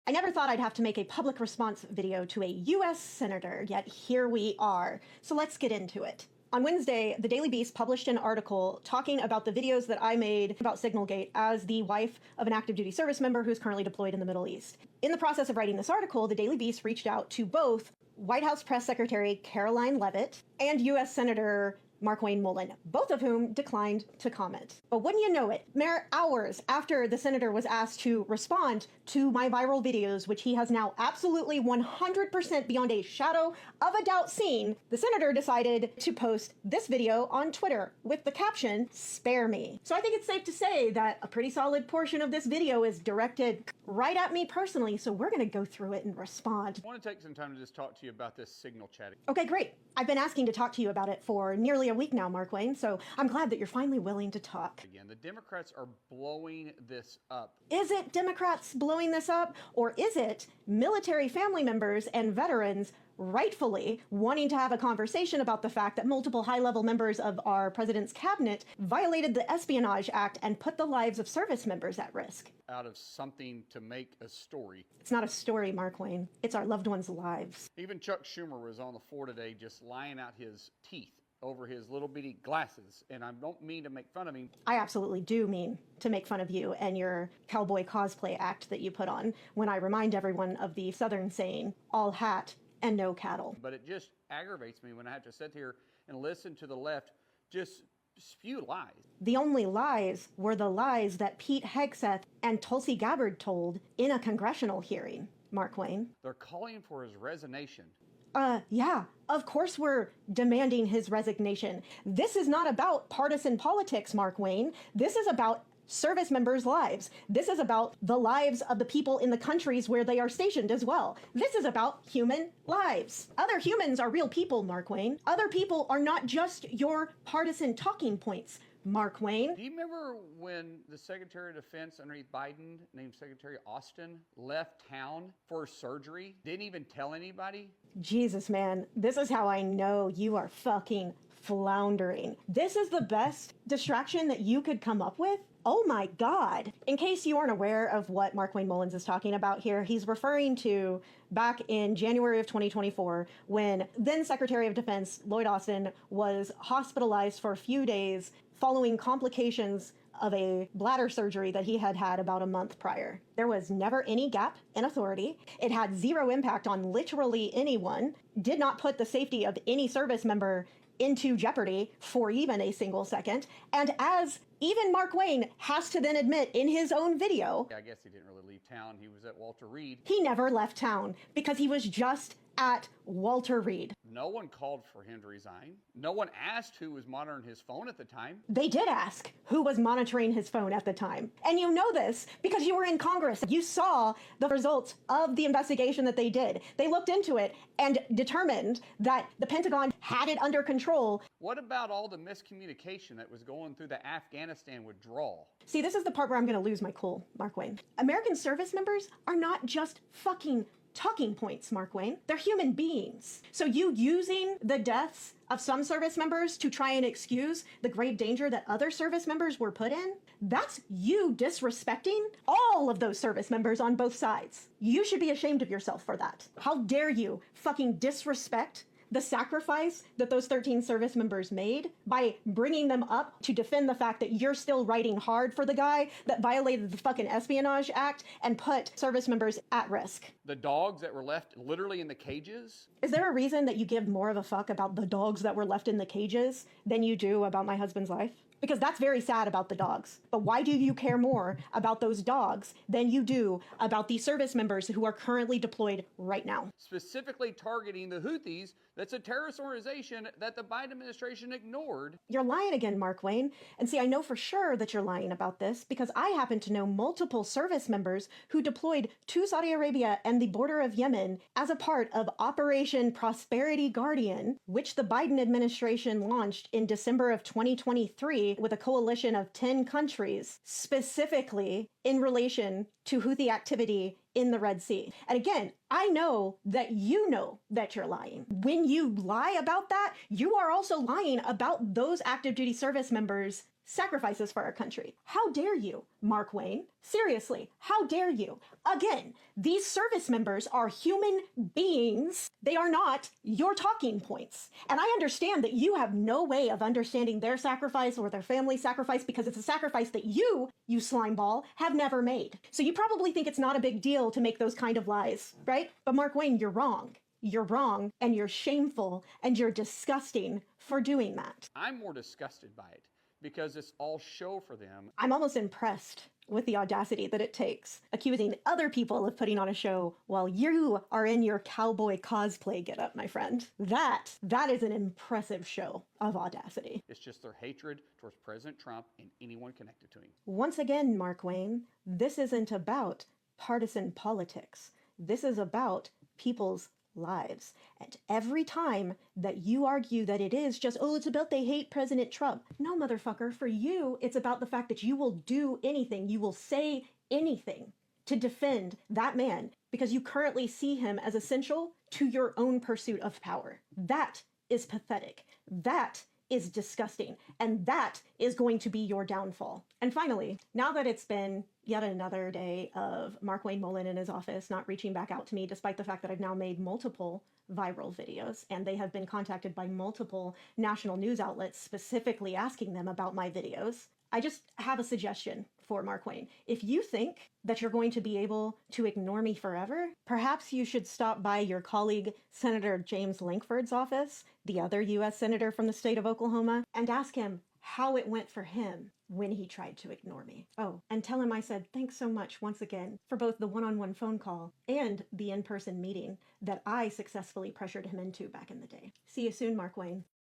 I never thought I'd have to make a public response video to a US senator, yet here we are. So let's get into it. On Wednesday, the Daily Beast published an article talking about the videos that I made about Signalgate as the wife of an active duty service member who's currently deployed in the Middle East. In the process of writing this article, the Daily Beast reached out to both White House Press Secretary Caroline Leavitt and US Senator Markwayne Mullin, both of whom declined to comment. But wouldn't you know it, mere hours after the senator was asked to respond to my viral videos, which he has now absolutely 100% beyond a shadow of a doubt seen, the senator decided to post this video on Twitter with the caption, "Spare me." So I think it's safe to say that a pretty solid portion of this video is directed right at me personally, so we're gonna go through it and respond. I want to take some time to just talk to you about this signal chatting. Okay, great. I've been asking to talk to you about it for nearly a week now, Markwayne, so I'm glad that you're finally willing to talk. Again, the Democrats are blowing this up. Is it Democrats blowing this up, or is it military family members and veterans rightfully wanting to have a conversation about the fact that multiple high-level members of our president's cabinet violated the Espionage Act and put the lives of service members at risk? Out of something to make a story. It's not a story, Markwayne. It's our loved ones' lives. Even Chuck Schumer was on the floor today just lying out his teeth over his little bitty glasses, and I don't mean to make fun of him. I absolutely do mean to make fun of you and your cowboy cosplay act that you put on when I remind everyone of the Southern saying, all hat and no cattle. But it just aggravates me when I have to sit here and listen to the left just spew lies. The only lies were the lies that Pete Hegseth and Tulsi Gabbard told in a congressional hearing, Markwayne. They're calling for his resignation. Yeah, of course we're demanding his resignation. This is not about partisan politics, Markwayne. This is about service members' lives. This is about the lives of the people in the countries where they are stationed as well. This is about human lives. Other humans are real people, Markwayne. Other people are not just your partisan talking points, Markwayne. Do you remember when the Secretary of Defense underneath Biden, named Secretary Austin, left town for surgery? Didn't even tell anybody? Jesus, man, this is how I know you are fucking floundering. This is the best distraction that you could come up with? Oh my God. In case you aren't aware of what Markwayne Mullins is talking about here, he's referring to back in January of 2024 when then Secretary of Defense Lloyd Austin was hospitalized for a few days following complications of a bladder surgery that he had had about a month prior. There was never any gap in authority. It had zero impact on literally anyone, did not put the safety of any service member into jeopardy for even a single second. And as even Markwayne has to then admit in his own video, I guess he didn't really leave town. He was at Walter Reed. He never left town because he was just at Walter Reed. No one called for him to resign. No one asked who was monitoring his phone at the time. They did ask who was monitoring his phone at the time. And you know this because you were in Congress. You saw the results of the investigation that they did. They looked into it and determined that the Pentagon had it under control. What about all the miscommunication that was going through the Afghanistan withdrawal? See, this is the part where I'm going to lose my cool, Markwayne. American service members are not just fucking talking points, Markwayne. They're human beings. So you using the deaths of some service members to try and excuse the grave danger that other service members were put in, that's you disrespecting all of those service members on both sides. You should be ashamed of yourself for that. How dare you fucking disrespect the sacrifice that those 13 service members made by bringing them up to defend the fact that you're still writing hard for the guy that violated the fucking Espionage Act and put service members at risk. The dogs that were left literally in the cages? Is there a reason that you give more of a fuck about the dogs that were left in the cages than you do about my husband's life? Because that's very sad about the dogs. But why do you care more about those dogs than you do about the service members who are currently deployed right now? Specifically targeting the Houthis, that's a terrorist organization that the Biden administration ignored. You're lying again, Markwayne. And see, I know for sure that you're lying about this because I happen to know multiple service members who deployed to Saudi Arabia and the border of Yemen as a part of Operation Prosperity Guardian, which the Biden administration launched in December of 2023 with a coalition of 10 countries, specifically in relation to Houthi activity in the Red Sea. And again, I know that you know that you're lying. When you lie about that, you are also lying about those active duty service members sacrifices for our country. How dare you, Mark Wayne? Seriously, how dare you? Again, these service members are human beings. They are not your talking points. And I understand that you have no way of understanding their sacrifice or their family's sacrifice because it's a sacrifice that you slimeball, have never made. So you probably think it's not a big deal to make those kind of lies, right? But Mark Wayne, you're wrong. You're wrong, and you're shameful, and you're disgusting for doing that. I'm more disgusted by it because it's all show for them. I'm almost impressed with the audacity that it takes, accusing other people of putting on a show while you are in your cowboy cosplay getup, my friend. That is an impressive show of audacity. It's just their hatred towards President Trump and anyone connected to him. Once again, Mark Wayne, this isn't about partisan politics. This is about people's lives. And every time that you argue that it is just, oh, it's about they hate President Trump. No, motherfucker, for you, it's about the fact that you will do anything, you will say anything to defend that man because you currently see him as essential to your own pursuit of power. That is pathetic. That is disgusting. And that is going to be your downfall. And finally, now that it's been yet another day of Mark Wayne Mullen in his office not reaching back out to me, despite the fact that I've now made multiple viral videos, and they have been contacted by multiple national news outlets specifically asking them about my videos, I just have a suggestion for Mark Wayne. If you think that you're going to be able to ignore me forever, perhaps you should stop by your colleague, Senator James Lankford's office, the other U.S. Senator from the state of Oklahoma, and ask him how it went for him when he tried to ignore me. Oh, and tell him I said thanks so much once again for both the one-on-one phone call and the in-person meeting that I successfully pressured him into back in the day. See you soon, Mark Wayne.